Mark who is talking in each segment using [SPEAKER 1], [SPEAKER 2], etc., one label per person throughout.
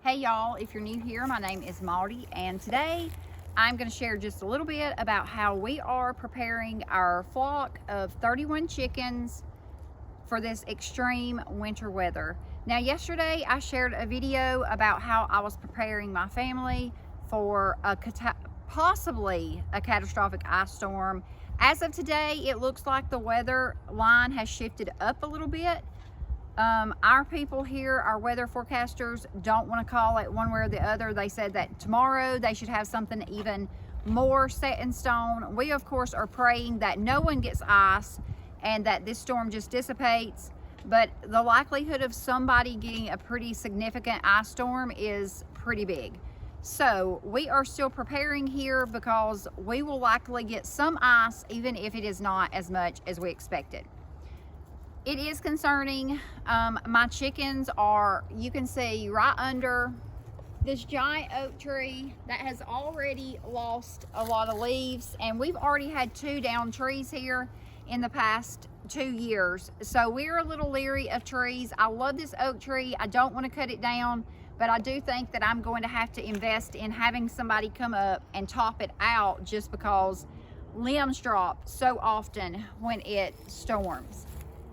[SPEAKER 1] Hey y'all, if you're new here, my name is Maudie, and today I'm going to share just a little bit about how we are preparing our flock of 31 chickens for this extreme winter weather. Now yesterday I shared a video about how I was preparing my family for possibly a catastrophic ice storm. As of today, it looks like the weather line has shifted up a little bit. Our people here, our weather forecasters, don't want to call it one way or the other. They said that tomorrow they should have something even more set in stone. We of course are praying that no one gets ice and that this storm just dissipates, but the likelihood of somebody getting a pretty significant ice storm is pretty big. So we are still preparing here because we will likely get some ice, even if it is not as much as we expected. It is concerning. My chickens are, you can see right under this giant oak tree that has already lost a lot of leaves, and we've already had 2 down trees here in the past 2 years. So we're a little leery of trees. I love this oak tree. I don't want to cut it down, but I do think that I'm going to have to invest in having somebody come up and top it out, just because limbs drop so often when it storms.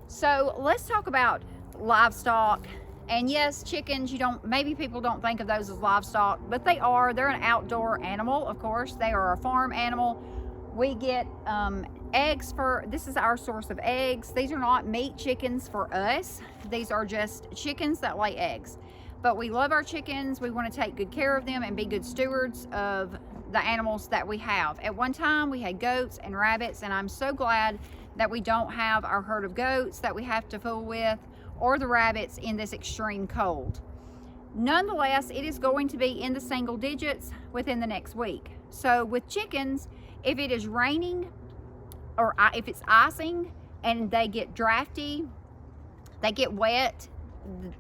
[SPEAKER 1] So let's talk about livestock. And yes, chickens, maybe people don't think of those as livestock, but they are. They're an outdoor animal, of course. They are a farm animal. We get eggs this is our source of eggs. These are not meat chickens for us. These are just chickens that lay eggs. But we love our chickens. We want to take good care of them and be good stewards of the animals that we have. At one time we had goats and rabbits, and I'm so glad that we don't have our herd of goats that we have to fool with, or the rabbits in this extreme cold. Nonetheless, it is going to be in the single digits within the next week. So with chickens, if it is raining or if it's icing and they get drafty, they get wet,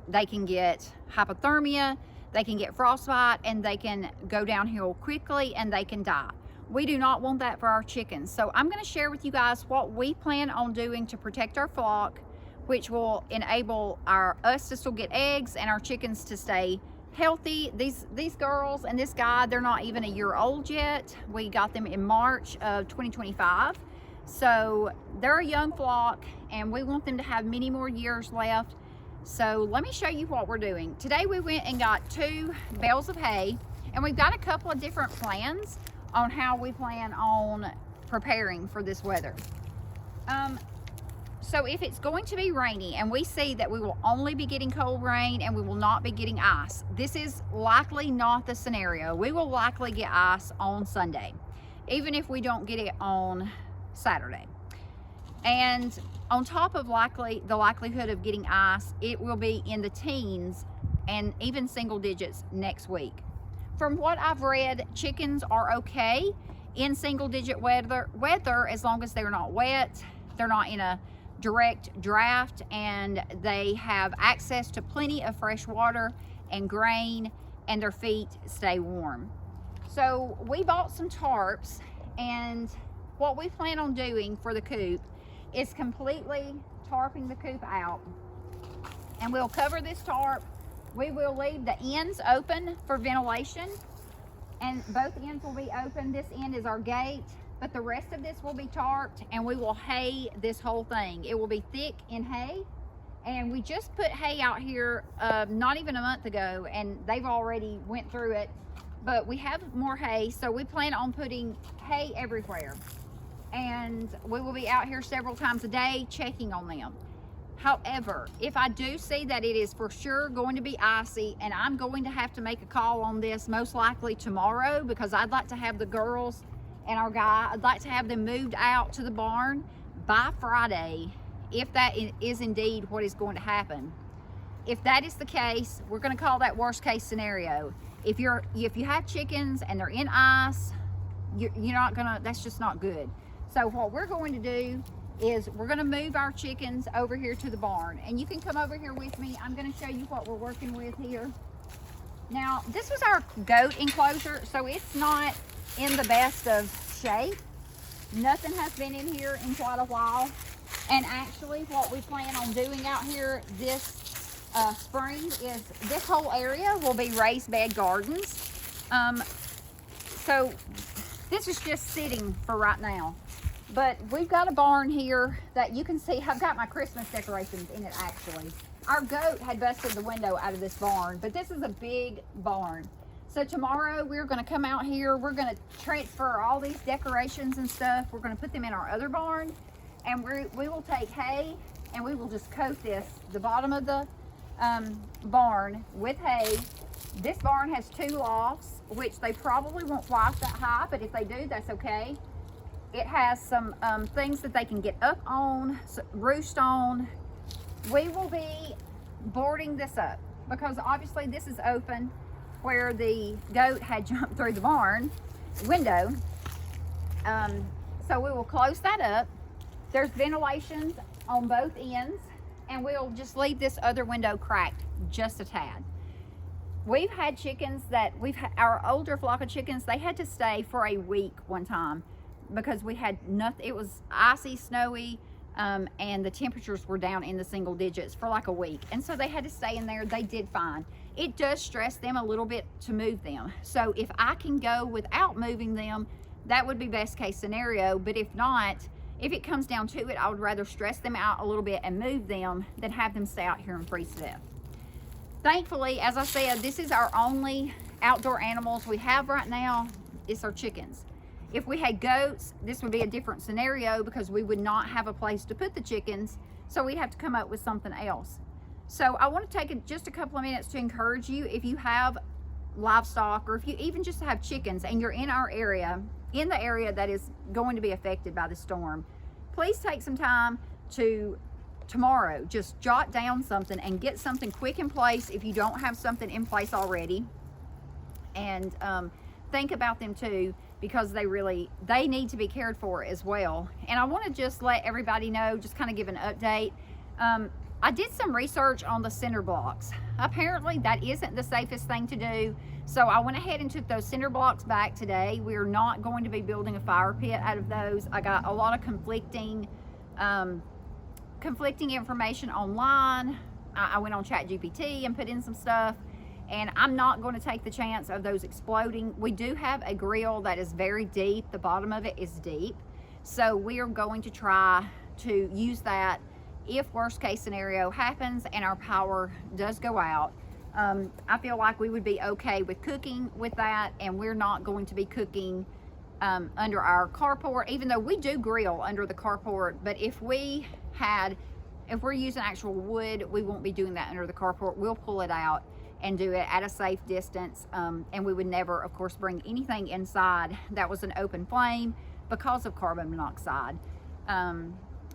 [SPEAKER 1] they can get hypothermia, they can get frostbite, and they can go downhill quickly and they can die. We do not want that for our chickens. So I'm going to share with you guys what we plan on doing to protect our flock, which will enable us to still get eggs and our chickens to stay healthy. These girls and this guy, they're not even a year old yet. We got them in March of 2025. So they're a young flock and we want them to have many more years left. So let me show you what we're doing. Today we went and got 2 bales of hay, and we've got a couple of different plans on how we plan on preparing for this weather. So if it's going to be rainy and we see that we will only be getting cold rain and we will not be getting ice, this is likely not the scenario. We will likely get ice on Sunday, even if we don't get it on Saturday. And on top of the likelihood of getting ice, it will be in the teens and even single digits next week. From what I've read, chickens are okay in single digit weather as long as they're not wet, they're not in a direct draft, and they have access to plenty of fresh water and grain, and their feet stay warm. So we bought some tarps, and what we plan on doing for the coop is completely tarping the coop out. And we'll cover this tarp. We will leave the ends open for ventilation, and both ends will be open. This end is our gate, but the rest of this will be tarped, and we will hay this whole thing. It will be thick in hay, and we just put hay out here not even a month ago, and they've already went through it, but we have more hay, so we plan on putting hay everywhere, and we will be out here several times a day checking on them. However, if I do see that it is for sure going to be icy, and I'm going to have to make a call on this most likely tomorrow, because I'd like to have the girls and our guy, I'd like to have them moved out to the barn by Friday, if that is indeed what is going to happen. If that is the case, we're going to call that worst case scenario. If you have chickens and they're in ice, you're not gonna, that's just not good. So what we're going to do is we're going to move our chickens over here to the barn, and you can come over here with me. I'm going to show you what we're working with here. Now, this was our goat enclosure, so it's not in the best of shape. Nothing has been in here in quite a while, and actually what we plan on doing out here this spring is this whole area will be raised bed gardens. So this is just sitting for right now. But we've got a barn here that you can see. I've got my Christmas decorations in it actually. Our goat had busted the window out of this barn, but this is a big barn. So tomorrow we're going to come out here. We're going to transfer all these decorations and stuff. We're going to put them in our other barn, and we will take hay and we will just coat the bottom of the barn with hay. This barn has 2 lofts, which they probably won't fly that high, but if they do, that's okay. It has some things that they can get up on, roost on. We will be boarding this up because obviously this is open where the goat had jumped through the barn window. So we will close that up. There's ventilation on both ends, and we'll just leave this other window cracked just a tad. We've had chickens that our older flock of chickens, they had to stay for a week one time because we had nothing. It was icy, snowy, and the temperatures were down in the single digits for like a week. And so they had to stay in there. They did fine. It does stress them a little bit to move them. So if I can go without moving them, that would be best case scenario. But if not, if it comes down to it, I would rather stress them out a little bit and move them than have them stay out here and freeze to death. Thankfully, as I said, this is our only outdoor animals we have right now. It's our chickens. If we had goats, this would be a different scenario because we would not have a place to put the chickens, so we'd have to come up with something else. So I want to take just a couple of minutes to encourage you, if you have livestock or if you even just have chickens and you're in our area, in the area that is going to be affected by the storm, please take some time to tomorrow just jot down something and get something quick in place if you don't have something in place already. And think about them too, because they need to be cared for as well. And I want to just let everybody know, just kind of give an update. I did some research on the cinder blocks. Apparently that isn't the safest thing to do. So I went ahead and took those cinder blocks back today. We're not going to be building a fire pit out of those. I got a lot of conflicting information online. I went on ChatGPT and put in some stuff, and I'm not going to take the chance of those exploding. We do have a grill that is very deep. The bottom of it is deep. So we are going to try to use that if worst case scenario happens and our power does go out. I feel like we would be okay with cooking with that, and we're not going to be cooking under our carport, even though we do grill under the carport. But if we're using actual wood, we won't be doing that under the carport. We'll pull it out and do it at a safe distance, and we would never, of course, bring anything inside that was an open flame because of carbon monoxide.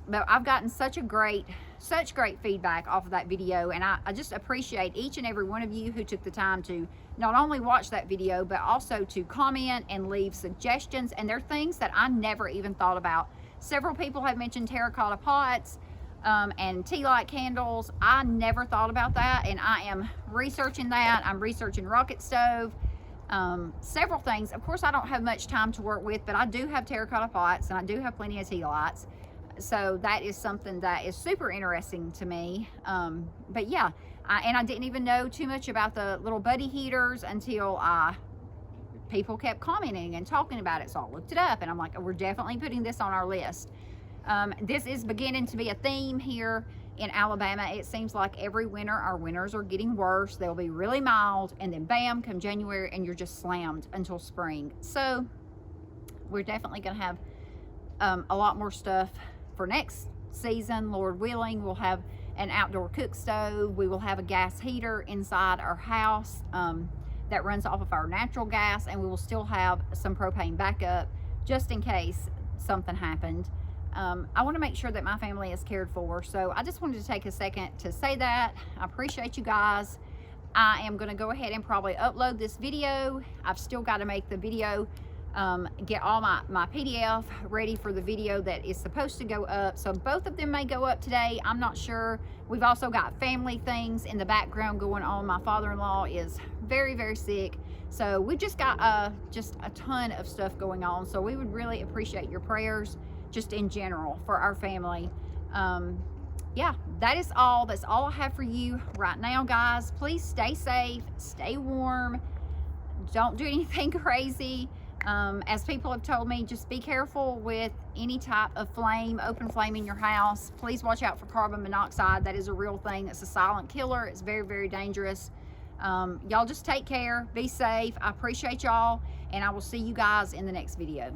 [SPEAKER 1] But I've gotten such great feedback off of that video, and I just appreciate each and every one of you who took the time to not only watch that video, but also to comment and leave suggestions. And there are things that I never even thought about. Several people have mentioned terracotta pots and tea light candles. I never thought about that, and I am researching that. I'm researching rocket stove, several things. Of course, I don't have much time to work with, but I do have terracotta pots and I do have plenty of tea lights. So that is something that is super interesting to me. But yeah, and I didn't even know too much about the little buddy heaters until people kept commenting and talking about it. So I looked it up, and I'm like, oh, we're definitely putting this on our list. This is beginning to be a theme here in Alabama. It seems like every winter, our winters are getting worse. They'll be really mild, and then bam, come January, and you're just slammed until spring. So we're definitely going to have a lot more stuff for next season, Lord willing. We'll have an outdoor cook stove. We will have a gas heater inside our house that runs off of our natural gas, and we will still have some propane backup just in case something happened. I want to make sure that my family is cared for, so I just wanted to take a second to say that. I appreciate you guys. I am going to go ahead and probably upload this video. I've still got to make the video, get all my PDF ready for the video that is supposed to go up. So both of them may go up today. I'm not sure. We've also got family things in the background going on. My father-in-law is very, very sick. So we just got just a ton of stuff going on. So we would really appreciate your prayers just in general for our family. Yeah, that is all. That's all I have for you right now, guys. Please stay safe, stay warm, don't do anything crazy. As people have told me, just be careful with any type of flame, open flame in your house. Please watch out for carbon monoxide. That is a real thing. It's a silent killer. It's very, very dangerous. Y'all just take care, be safe. I appreciate y'all, and I will see you guys in the next video.